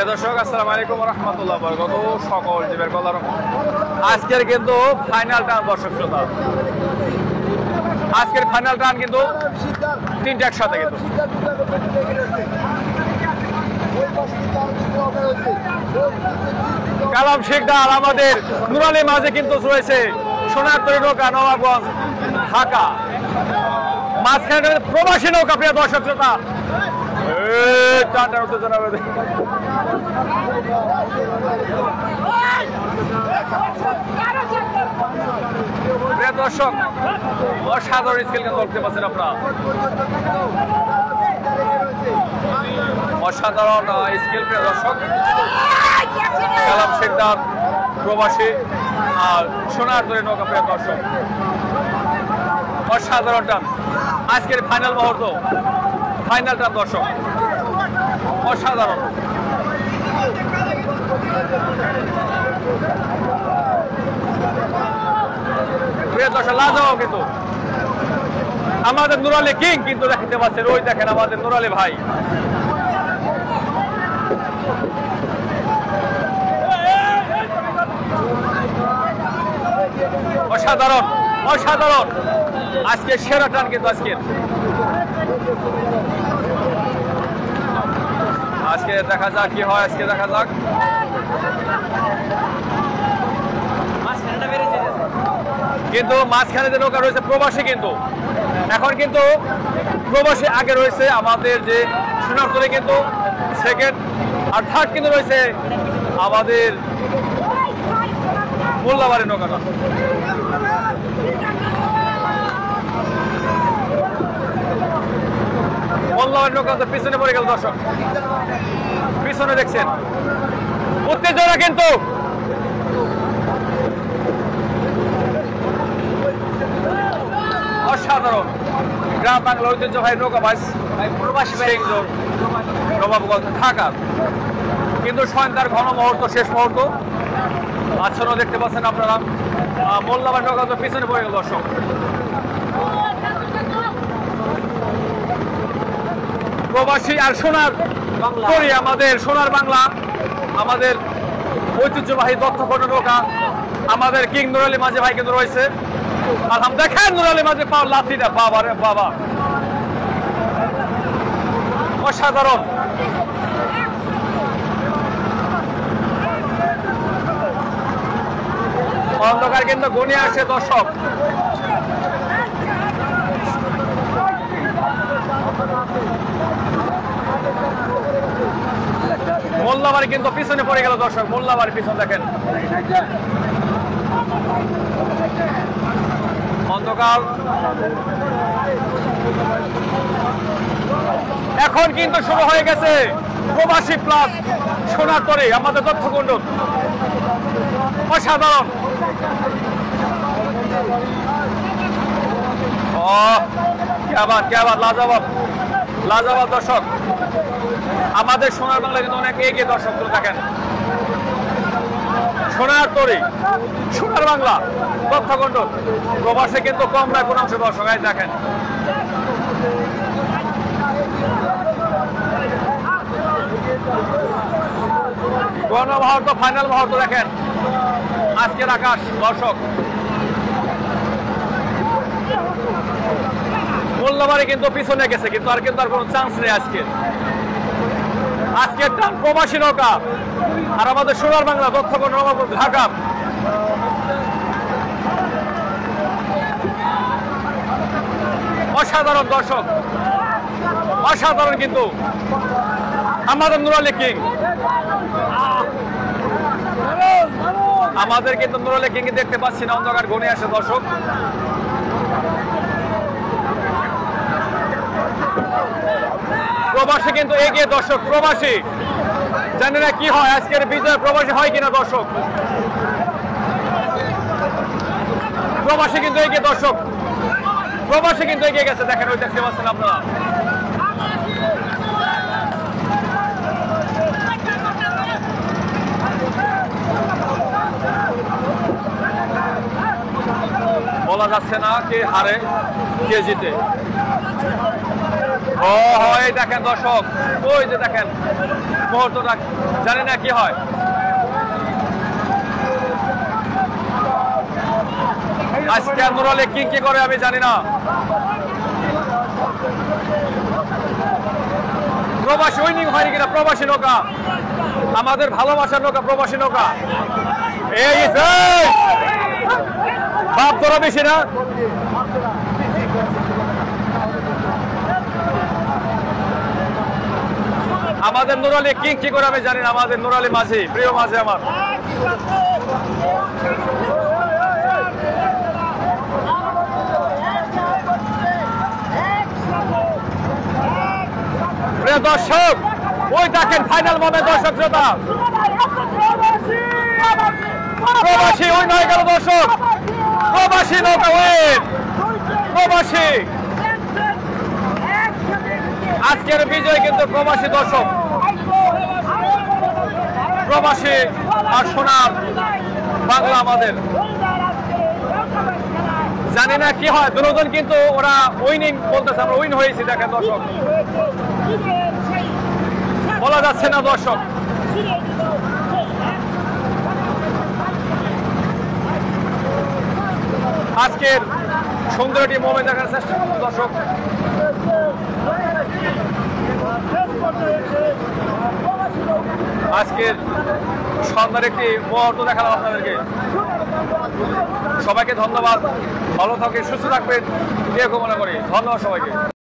প্রিয় দর্শক আসসালামু আলাইকুম ওয়া রাহমাতুল্লাহি ওয়া বারাকাতুহু। সকল জীবের কল্যাণ আজকের কিন্তু ফাইনাল টান দর্শক শ্রোতা, আজকের ফাইনাল টান কিন্তু তিনটা একসাথে কিন্তু কালাম শিকদার আমাদের নুরালী মাঝে কিন্তু রয়েছে সোনার তরী নৌকা নবাবগঞ্জ ঢাকা, মাঝখানে প্রবাসী নৌকা। প্রিয় দর্শক শ্রোতা টানটার উত্তেজনা প্রিয় দর্শক অসাধারণ স্কেল কিন্তু দেখতে পাচ্ছেন আপনারা, অসাধারণ স্কেল। প্রিয় দর্শক কালাম শিকদার প্রবাসী আর সোনার তরী নৌকা। প্রিয় দর্শক অসাধারণ টান আজকের ফাইনাল মুহূর্ত, ফাইনাল টান দর্শক অসাধারণ। প্রিয় দর্শক লাজবাব কিন্তু আমাদের নুরালী কিং কিন্তু দেখতে পাচ্ছেন, ওই দেখেন আমাদের নুরালী ভাই। অসাধারণ অসাধারণ আজকে সেরা টান কিন্তু আজকে দেখা যাক কি হয়, আজকে দেখা যাক। কিন্তু মাঝখানে যে নৌকা রয়েছে প্রবাসী, কিন্তু এখন কিন্তু প্রবাসী আগে রয়েছে আমাদের যে সোনার তরী কিন্তু সেকেন্ড, আর থার্ড কিন্তু রয়েছে আমাদের মোল্লাবাড়ি নৌকাটা। মোল্লাবাড়ি নৌকা তো পিছনে পড়ে গেল দর্শক, পিছনে দেখছেন উত্তেজনা কিন্তু অসাধারণ। গ্রাম বাংলা ঐতিহ্য ভাই নৌকা ভাই প্রবাসী নবাবগঞ্জ ঢাকা কিন্তু সন্ধ্যার ঘন মুহূর্ত, শেষ মুহূর্ত আচ্ছন্ন দেখতে পাচ্ছেন আপনারা। মোল্লাবাড়ি নৌকা তো পিছনে পড়ে গেল দর্শক। প্রবাসী আর সোনার তরী আমাদের সোনার বাংলা, আমাদের ঐতিহ্যবাহী দত্তকর্ণ নৌকা আমাদের কিং নুরালী মাঝে ভাই কিন্তু রয়েছে। আলহামদুলিল্লাহ দেখেন নুরালী মাঝে পাওয়ার লাঠিটা, বাবা রে বাবা অসাধারণ। অন্ধকার কিন্তু ঘনিয়ে আসে দর্শক। মোল্লাবাড়ি কিন্তু পিছনে পড়ে গেল দর্শক, মোল্লাবাড়ি পিছনে দেখেন অন্ধকার। এখন কিন্তু শুরু হয়ে গেছে প্রবাসী প্লাস সোনার তরী আমাদের দত্তকুণ্ড। অসাধারণ লাজবাব লাজবাব দর্শক। আমাদের সোনার বাংলা কিন্তু অনেক এগিয়ে দর্শক দেখেন। সোনার তরী সোনার বাংলা দত্তকুণ্ড প্রবাসে কিন্তু কম নয় কোন অংশ দর্শক দেখেন। গণমুহূর্ত ফাইনাল মুহূর্ত দেখেন আজকের আকাশ দর্শক। মোল্লাবাড়ি কিন্তু পিছনে গেছে, কিন্তু আর কোনো চান্স নেই আজকের টান প্রবাসী নৌকা আর আমাদের সোনার বাংলা দত্তকুণ্ড নবাবগঞ্জ ঢাকা। অসাধারণ দর্শক অসাধারণ কিন্তু আমাদের নুরালী কিং, আমাদের কিন্তু নুরালী কিং দেখতে পাচ্ছি না, অন্ধকার ঘনিয়ে আসে দর্শক। প্রবাসী কিন্তু এগিয়ে দর্শক, প্রবাসী জানি না কি হয় আজকের বিজয়, প্রবাসী হয় কিনা দর্শক। প্রবাসী কিন্তু এগিয়ে দর্শক, প্রবাসী কিন্তু এগিয়ে গেছে দেখেন, ওই দেখতে পাচ্ছেন আপনারা। বলা যাচ্ছে না কে হারে কে জিতে। ও এই দেখেন দর্শক, ওই যে দেখেন মুহূর্তটা, জানি না কি হয়। আজকে নুরালে কি করে আমি জানি না। প্রবাসী উইনিং হয়নি কিনা, প্রবাসী নৌকা, আমাদের ভালোবাসার নৌকা, প্রবাসী নৌকা। এই বাপ তোরা বেশি না, আমাদের নুরালি কি করে আমি জানি না। আমাদের নুরালি মাঝি, প্রিয় মাঝি আমার। প্রিয় দর্শক, ওই দেখেন ফাইনাল মোমেন্ট দর্শক শ্রোতা, প্রবাসী ওই নয় গেল দর্শক, প্রবাসী নৌকা ওয়েট, প্রবাসী আজকের বিজয় কিন্তু প্রবাসী দর্শক, প্রবাসী আর সোনার বাংলা আমাদের। জানি না কি হয়, দুজন কিন্তু ওরা উইনিং বলতেছে, আমরা উইন হয়েছি। দেখেন দর্শক, বলা যাচ্ছে না দর্শক। আজকের সুন্দর একটি মোমেন্ট দেখার চেষ্টা করুন দর্শক। আজকের সন্ধ্যার একটি মুহূর্ত দেখালাম আপনাদেরকে। সবাইকে ধন্যবাদ, ভালো থাকেন, সুস্থ থাকবেন, এরকম মনে করি। ধন্যবাদ সবাইকে।